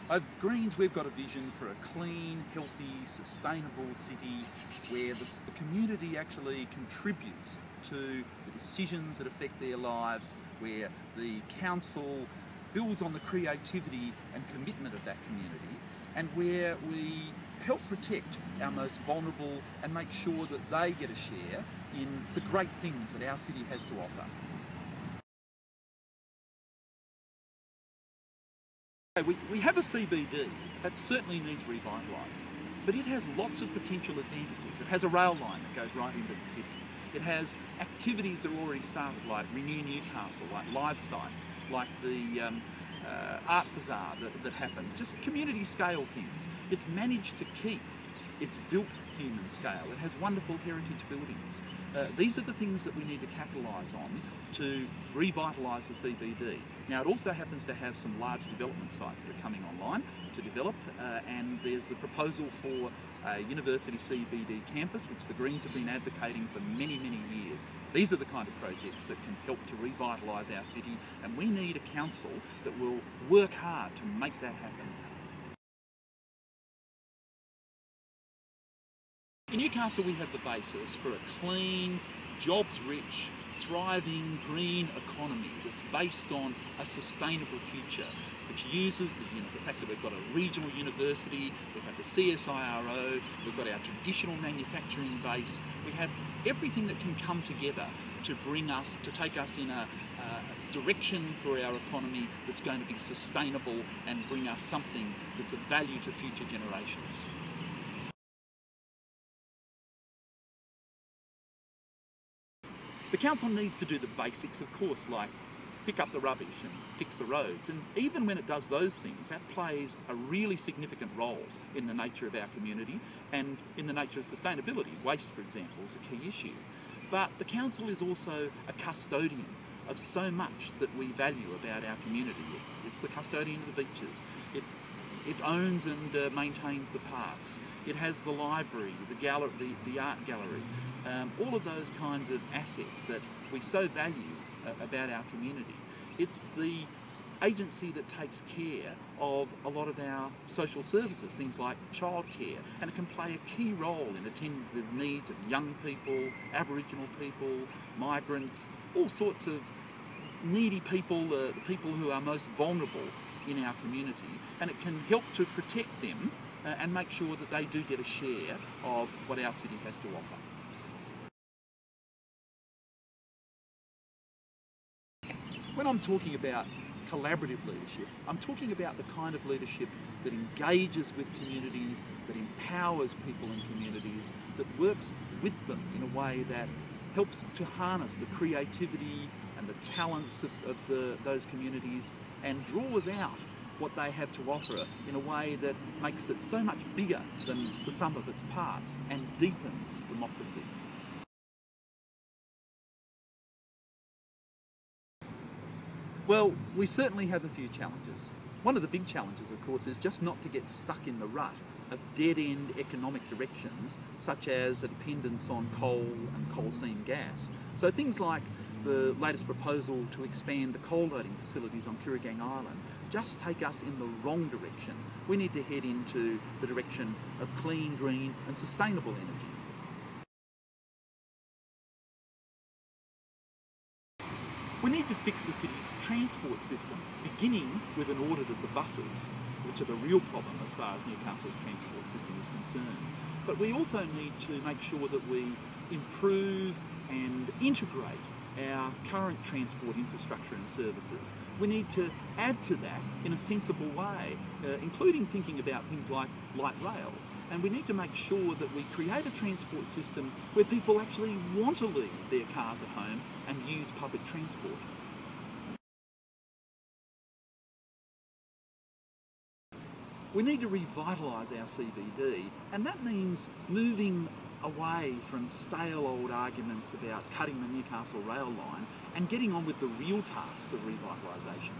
Over Greens, we've got a vision for a clean, healthy, sustainable city where the community actually contributes to the decisions that affect their lives, where the council builds on the creativity and commitment of that community, and where we help protect our most vulnerable and make sure that they get a share in the great things that our city has to offer. We have a CBD that certainly needs revitalising, but it has lots of potential advantages. It has a rail line that goes right into the city. It has activities that are already started, like Renew Newcastle, like live sites, like the art bazaar that happens, just community scale things. It's managed to keep its built human scale. It has wonderful heritage buildings. These are the things that we need to capitalise on to revitalise the CBD. Now, it also happens to have some large development sites that are coming online to develop, and there's a proposal for a university CBD campus, which the Greens have been advocating for many, many years. These are the kind of projects that can help to revitalise our city, and we need a council that will work hard to make that happen. In Newcastle, we have the basis for a clean, jobs-rich, thriving green economy that's based on a sustainable future, which uses the fact that we've got a regional university, we have the CSIRO, we've got our traditional manufacturing base, we have everything that can come together to take us in a direction for our economy that's going to be sustainable and bring us something that's of value to future generations. The council needs to do the basics, of course, like pick up the rubbish and fix the roads. And even when it does those things, that plays a really significant role in the nature of our community and in the nature of sustainability. Waste, for example, is a key issue. But the council is also a custodian of so much that we value about our community. It's the custodian of the beaches. It owns and maintains the parks. It has the library, the art gallery. All of those kinds of assets that we so value about our community. It's the agency that takes care of a lot of our social services, things like childcare, and it can play a key role in attending to the needs of young people, Aboriginal people, migrants, all sorts of needy people, the people who are most vulnerable in our community, and it can help to protect them and make sure that they do get a share of what our city has to offer. When I'm talking about collaborative leadership, I'm talking about the kind of leadership that engages with communities, that empowers people in communities, that works with them in a way that helps to harness the creativity and the talents of those communities and draws out what they have to offer in a way that makes it so much bigger than the sum of its parts and deepens democracy. Well, we certainly have a few challenges. One of the big challenges, of course, is just not to get stuck in the rut of dead-end economic directions, such as a dependence on coal and coal seam gas. So things like the latest proposal to expand the coal loading facilities on Kooragang Island just take us in the wrong direction. We need to head into the direction of clean, green and sustainable energy. We need to fix the city's transport system, beginning with an audit of the buses, which are the real problem as far as Newcastle's transport system is concerned. But we also need to make sure that we improve and integrate our current transport infrastructure and services. We need to add to that in a sensible way, including thinking about things like light rail. And we need to make sure that we create a transport system where people actually want to leave their cars at home and use public transport. We need to revitalise our CBD, and that means moving away from stale old arguments about cutting the Newcastle rail line and getting on with the real tasks of revitalisation.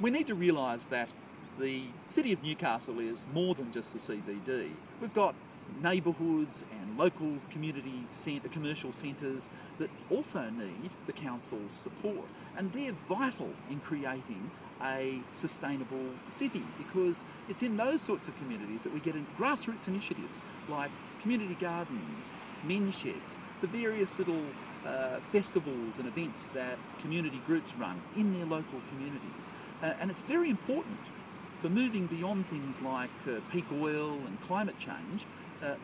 We need to realise that the City of Newcastle is more than just the CBD. We've got neighbourhoods and local community commercial centres that also need the council's support, and they're vital in creating a sustainable city, because it's in those sorts of communities that we get in grassroots initiatives like community gardens, men's sheds, the various little festivals and events that community groups run in their local communities. And it's very important for moving beyond things like peak oil and climate change,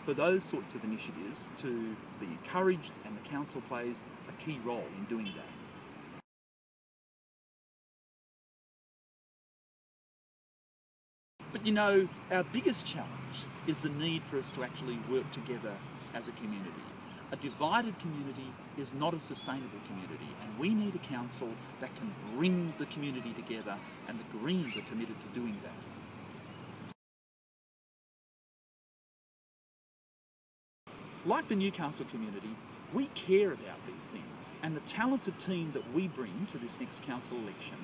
for those sorts of initiatives to be encouraged, and the council plays a key role in doing that. But you know, our biggest challenge is the need for us to actually work together as a community. A divided community is not a sustainable community, and we need a council that can bring the community together, and the Greens are committed to doing that. Like the Newcastle community, we care about these things, and the talented team that we bring to this next council election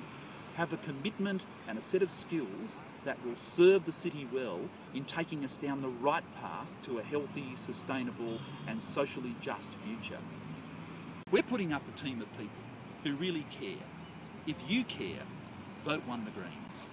have a commitment and a set of skills that will serve the city well in taking us down the right path to a healthy, sustainable and socially just future. We're putting up a team of people who really care. If you care, vote 1 the Greens.